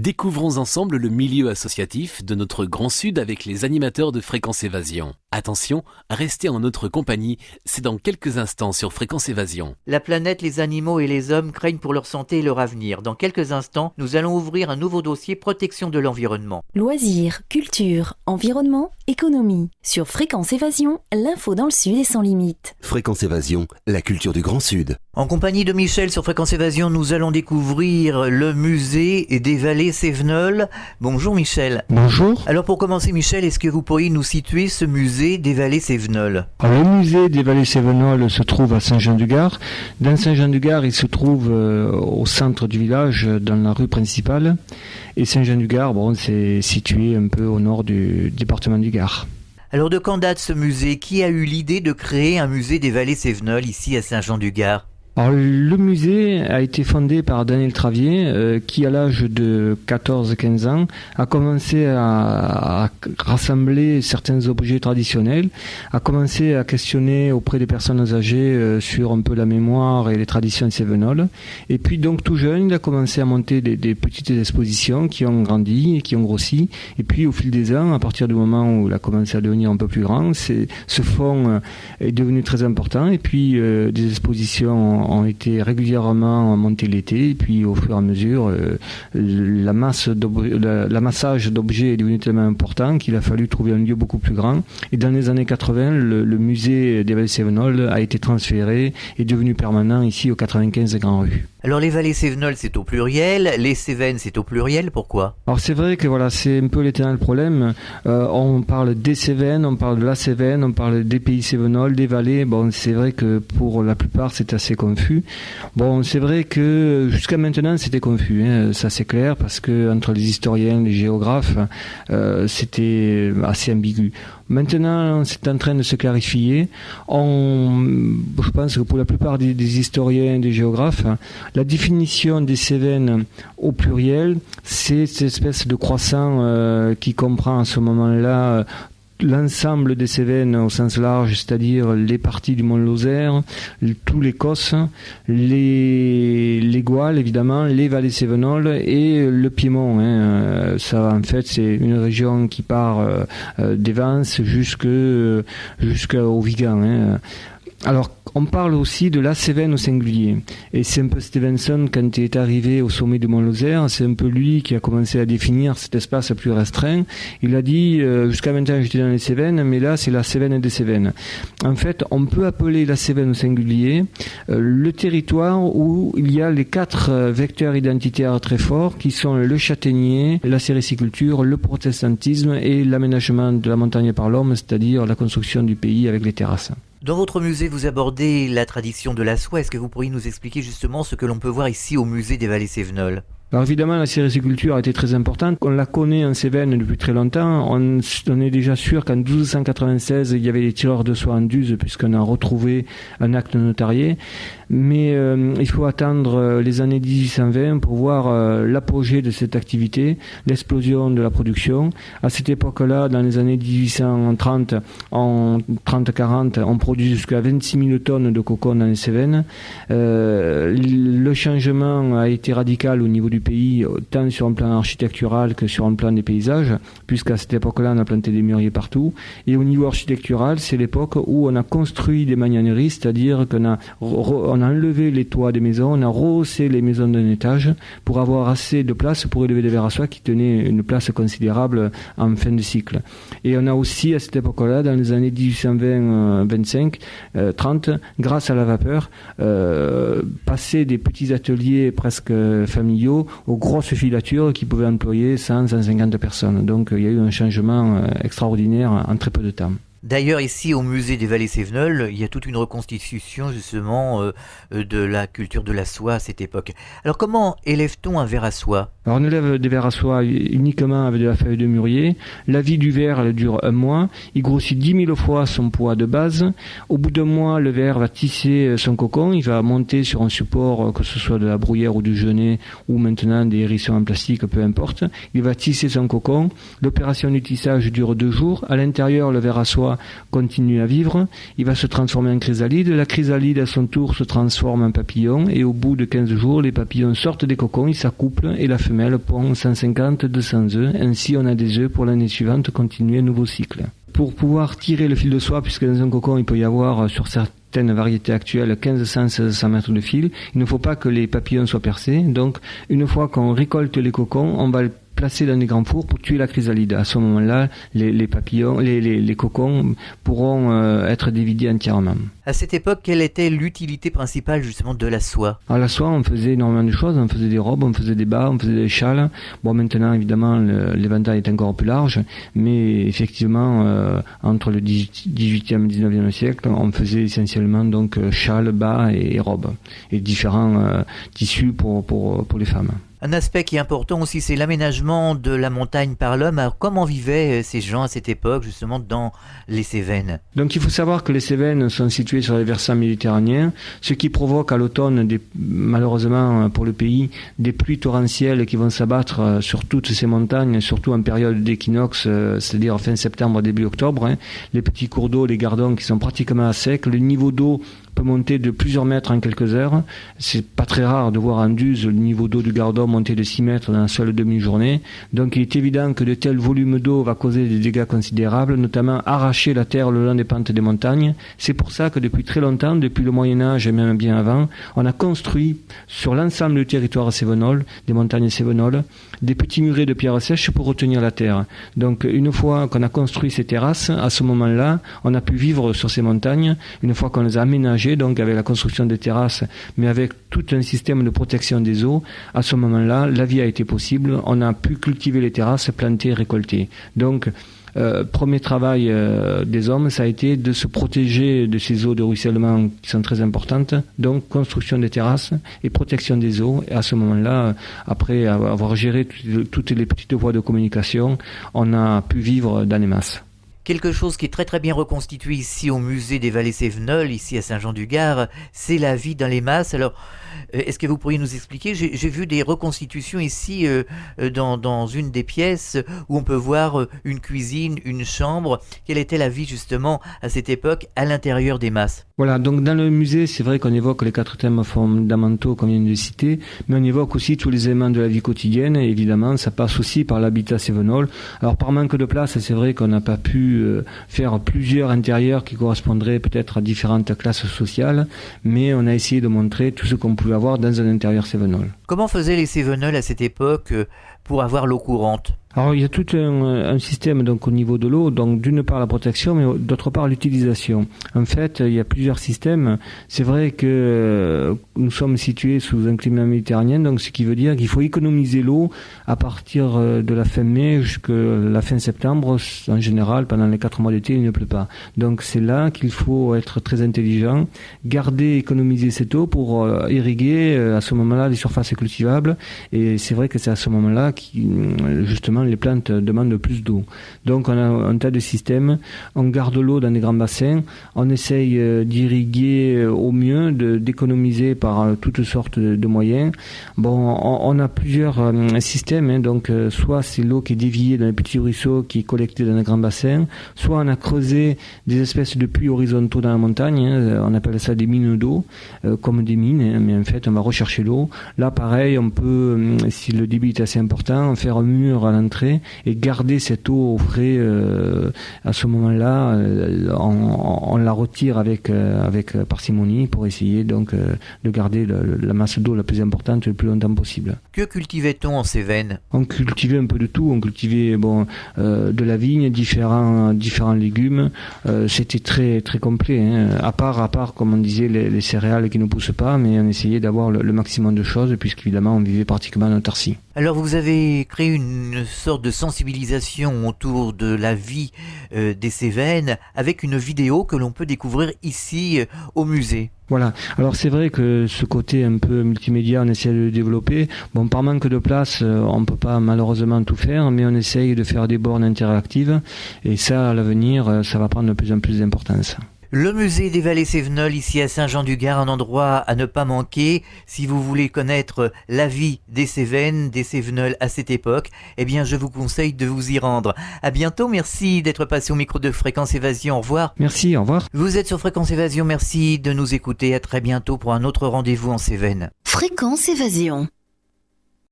Découvrons ensemble le milieu associatif de notre Grand Sud avec les animateurs de Fréquence Évasion. Attention, restez en notre compagnie, c'est dans quelques instants sur Fréquence Évasion. La planète, les animaux et les hommes craignent pour leur santé et leur avenir. Dans quelques instants, nous allons ouvrir un nouveau dossier protection de l'environnement. Loisirs, culture, environnement, économie. Sur Fréquence Évasion, l'info dans le Sud est sans limite. Fréquence Évasion, la culture du Grand Sud. En compagnie de Michel sur Fréquence Évasion, nous allons découvrir le musée des Vallées Sévenol. Bonjour Michel. Bonjour. Alors pour commencer Michel, est-ce que vous pourriez nous situer ce musée des Vallées Sévenol ? Alors, le musée des Vallées Sévenol se trouve à Saint-Jean-du-Gard. Dans Saint-Jean-du-Gard, il se trouve au centre du village, dans la rue principale. Et Saint-Jean-du-Gard, c'est situé un peu au nord du département du Gard. Alors de quand date ce musée ? Qui a eu l'idée de créer un musée des Vallées Sévenol ici à Saint-Jean-du-Gard ? Alors, le musée a été fondé par Daniel Travier, qui à l'âge de 14-15 ans a commencé à rassembler certains objets traditionnels, a commencé à questionner auprès des personnes âgées sur un peu la mémoire et les traditions cévenoles. Et puis donc tout jeune, il a commencé à monter des petites expositions qui ont grandi et qui ont grossi. Et puis au fil des ans, à partir du moment où il a commencé à devenir un peu plus grand, ce fonds est devenu très important. Et puis des expositions ont été régulièrement montées l'été, et puis au fur et à mesure, l'amassage d'objets est devenu tellement important qu'il a fallu trouver un lieu beaucoup plus grand. Et dans les années 80, le musée des Vallées Sévenol a été transféré et devenu permanent ici au 95 Grand Rue. Alors les Vallées Sévenol c'est au pluriel, les Cévennes c'est au pluriel, pourquoi ? Alors c'est vrai que c'est un peu l'éternel problème. On parle des Cévennes, on parle de la Cévenne, on parle des pays Cévenols, des vallées. C'est vrai que pour la plupart c'est assez confus. C'est vrai que jusqu'à maintenant c'était confus, ça c'est clair, parce que entre les historiens, les géographes, c'était assez ambigu. Maintenant, c'est en train de se clarifier. Je pense que pour la plupart des historiens, des géographes, la définition des Cévennes au pluriel, c'est cette espèce de croissant qui comprend à ce moment-là l'ensemble des Cévennes au sens large, c'est-à-dire les parties du Mont Lozère, tous les Cosses, les Gouales évidemment, les Vallées Sévenols et le Piémont. Ça en fait c'est une région qui part des Vances jusqu'au Vigan. Alors, on parle aussi de la Cévenne au singulier. Et c'est un peu Stevenson, quand il est arrivé au sommet du Mont Lozère, c'est un peu lui qui a commencé à définir cet espace plus restreint. Il a dit, jusqu'à maintenant j'étais dans les Cévennes, mais là c'est la Cévenne des Cévennes. En fait, on peut appeler la Cévenne au singulier le territoire où il y a les 4 vecteurs identitaires très forts, qui sont le châtaignier, la sériciculture, le protestantisme et l'aménagement de la montagne par l'homme, c'est-à-dire la construction du pays avec les terrasses. Dans votre musée, vous abordez la tradition de la soie. Est-ce que vous pourriez nous expliquer justement ce que l'on peut voir ici au musée des Vallées Sévenols ? Alors évidemment, la sériciculture a été très importante. On la connaît en Cévennes depuis très longtemps. On est déjà sûr qu'en 1296, il y avait des tireurs de soie en Duse, puisqu'on a retrouvé un acte notarié. Mais il faut attendre les années 1820 pour voir l'apogée de cette activité, l'explosion de la production. À cette époque-là, dans les années 1830, en 30-40, on produit jusqu'à 26 000 tonnes de cocon dans les Cévennes. Le changement a été radical au niveau du pays, tant sur un plan architectural que sur un plan des paysages, puisqu'à cette époque-là, on a planté des mûriers partout. Et au niveau architectural, c'est l'époque où on a construit des magnaneries, c'est-à-dire qu'on a enlevé les toits des maisons, on a rehaussé les maisons d'un étage pour avoir assez de place pour élever des verres à soie qui tenaient une place considérable en fin de cycle. Et on a aussi, à cette époque-là, dans les années 1820-25, 30, grâce à la vapeur, passé des petits ateliers presque familiaux aux grosses filatures qui pouvaient employer 100-150 personnes. Donc il y a eu un changement extraordinaire en très peu de temps. D'ailleurs, ici au musée des Vallées Sévenols, il y a toute une reconstitution justement de la culture de la soie à cette époque. Alors comment élève-t-on un ver à soie ? Alors on élève des vers à soie uniquement avec de la feuille de mûrier. La vie du ver elle dure 1 mois. Il grossit 10 000 fois son poids de base. Au bout d'1 mois, le ver va tisser son cocon. Il va monter sur un support, que ce soit de la bruyère ou du genêt, ou maintenant des hérissons en plastique, peu importe. Il va tisser son cocon. L'opération du tissage dure 2 jours. À l'intérieur, le ver à soie continue à vivre. Il va se transformer en chrysalide. La chrysalide, à son tour, se transforme en papillon. Et au bout de 15 jours, les papillons sortent des cocons, ils s'accouplent et la femelle femelle pond 150-200 œufs. Ainsi, on a des œufs pour l'année suivante, continuer un nouveau cycle. Pour pouvoir tirer le fil de soie, puisque dans un cocon, il peut y avoir sur certaines variétés actuelles 1500-1600 mètres de fil, il ne faut pas que les papillons soient percés. Donc, une fois qu'on récolte les cocons, on va le placer dans des grands fours pour tuer la chrysalide. À ce moment-là, les papillons, les cocons pourront être dévidés entièrement. À cette époque, quelle était l'utilité principale justement de la soie? À la soie, on faisait énormément de choses. On faisait des robes, on faisait des bas, on faisait des châles. Bon, maintenant, évidemment, l'éventail est encore plus large, mais effectivement, entre le 18e et le 19e siècle, on faisait essentiellement donc châles, bas et robes, et différents tissus pour les femmes. Un aspect qui est important aussi, c'est l'aménagement de la montagne par l'homme. Alors comment vivaient ces gens à cette époque, justement, dans les Cévennes? Donc il faut savoir que les Cévennes sont situées sur les versants méditerranéens, ce qui provoque à l'automne, malheureusement pour le pays, des pluies torrentielles qui vont s'abattre sur toutes ces montagnes, surtout en période d'équinoxe, c'est-à-dire fin septembre, début octobre. Les petits cours d'eau, les gardons qui sont pratiquement à sec, le niveau d'eau peut monter de plusieurs mètres en quelques heures. C'est pas très rare de voir en Duse le niveau d'eau du Gardon monter de 6 mètres dans une seule demi-journée. Donc il est évident que de tels volumes d'eau va causer des dégâts considérables, notamment arracher la terre le long des pentes des montagnes. C'est pour ça que depuis très longtemps, depuis le Moyen-Âge et même bien avant, on a construit sur l'ensemble du territoire cévenol, des montagnes cévenoles, des petits murets de pierres sèches pour retenir la terre. Donc une fois qu'on a construit ces terrasses, à ce moment-là, on a pu vivre sur ces montagnes. Une fois qu'on les a aménagées, donc avec la construction des terrasses, mais avec tout un système de protection des eaux, à ce moment-là, la vie a été possible. On a pu cultiver les terrasses, planter, récolter. Donc, premier travail des hommes, ça a été de se protéger de ces eaux de ruissellement qui sont très importantes. Donc, construction des terrasses et protection des eaux. Et à ce moment-là, après avoir géré toutes les petites voies de communication, on a pu vivre dans les masses. Quelque chose qui est très très bien reconstitué ici au musée des Vallées Cévenols, ici à Saint-Jean-du-Gard, c'est la vie dans les masses. Alors, est-ce que vous pourriez nous expliquer? J'ai vu des reconstitutions ici dans une des pièces où on peut voir une cuisine, une chambre. Quelle était la vie justement à cette époque à l'intérieur des masses? Voilà, donc dans le musée, c'est vrai qu'on évoque les 4 thèmes fondamentaux qu'on vient de citer, mais on évoque aussi tous les éléments de la vie quotidienne, et évidemment, ça passe aussi par l'habitat cévenol. Alors par manque de place, c'est vrai qu'on n'a pas pu faire plusieurs intérieurs qui correspondraient peut-être à différentes classes sociales, mais on a essayé de montrer tout ce qu'on pouvait avoir dans un intérieur cévenol. Comment faisaient les Cévenols à cette époque pour avoir l'eau courante? Alors il y a tout un système donc au niveau de l'eau, donc d'une part la protection, mais d'autre part l'utilisation. En fait, il y a plusieurs systèmes. C'est vrai que nous sommes situés sous un climat méditerranéen, donc ce qui veut dire qu'il faut économiser l'eau à partir de la fin mai jusqu'à la fin septembre. En général, pendant les 4 mois d'été, il ne pleut pas. Donc c'est là qu'il faut être très intelligent, garder, économiser cette eau pour irriguer à ce moment-là les surfaces cultivables. Et c'est vrai que c'est à ce moment-là qui justement les plantes demandent plus d'eau. Donc on a un tas de systèmes, on garde l'eau dans des grands bassins, on essaye d'irriguer au mieux, d'économiser par toutes sortes de moyens. Bon, on a plusieurs systèmes, donc soit c'est l'eau qui est déviée dans les petits ruisseaux qui est collectée dans les grands bassins, soit on a creusé des espèces de puits horizontaux dans la montagne, on appelle ça des mines d'eau, comme des mines, mais en fait on va rechercher l'eau. Là pareil, on peut, si le débit est assez important, faire un mur à l'entrée et garder cette eau au frais. À ce moment-là, on la retire avec parcimonie pour essayer donc de garder la masse d'eau la plus importante le plus longtemps possible. Que cultivait-on en Cévennes? On cultivait un peu de tout. On cultivait de la vigne, différents légumes. C'était très très complet. À part comme on disait les céréales qui ne poussent pas, mais on essayait d'avoir le maximum de choses puisqu'évidemment on vivait pratiquement en autarcie. Alors vous avez créé une sorte de sensibilisation autour de la vie des Cévennes avec une vidéo que l'on peut découvrir ici au musée. Voilà. Alors c'est vrai que ce côté un peu multimédia, on essaie de le développer. Bon, par manque de place, on peut pas malheureusement tout faire, mais on essaye de faire des bornes interactives. Et ça, à l'avenir, ça va prendre de plus en plus d'importance. Le musée des Vallées Cévenols ici à Saint-Jean-du-Gard, un endroit à ne pas manquer. Si vous voulez connaître la vie des Cévennes, des Cévenols à cette époque, eh bien je vous conseille de vous y rendre. À bientôt, merci d'être passé au micro de Fréquence Évasion, au revoir. Merci, au revoir. Vous êtes sur Fréquence Évasion, merci de nous écouter, à très bientôt pour un autre rendez-vous en Cévennes. Fréquence Évasion.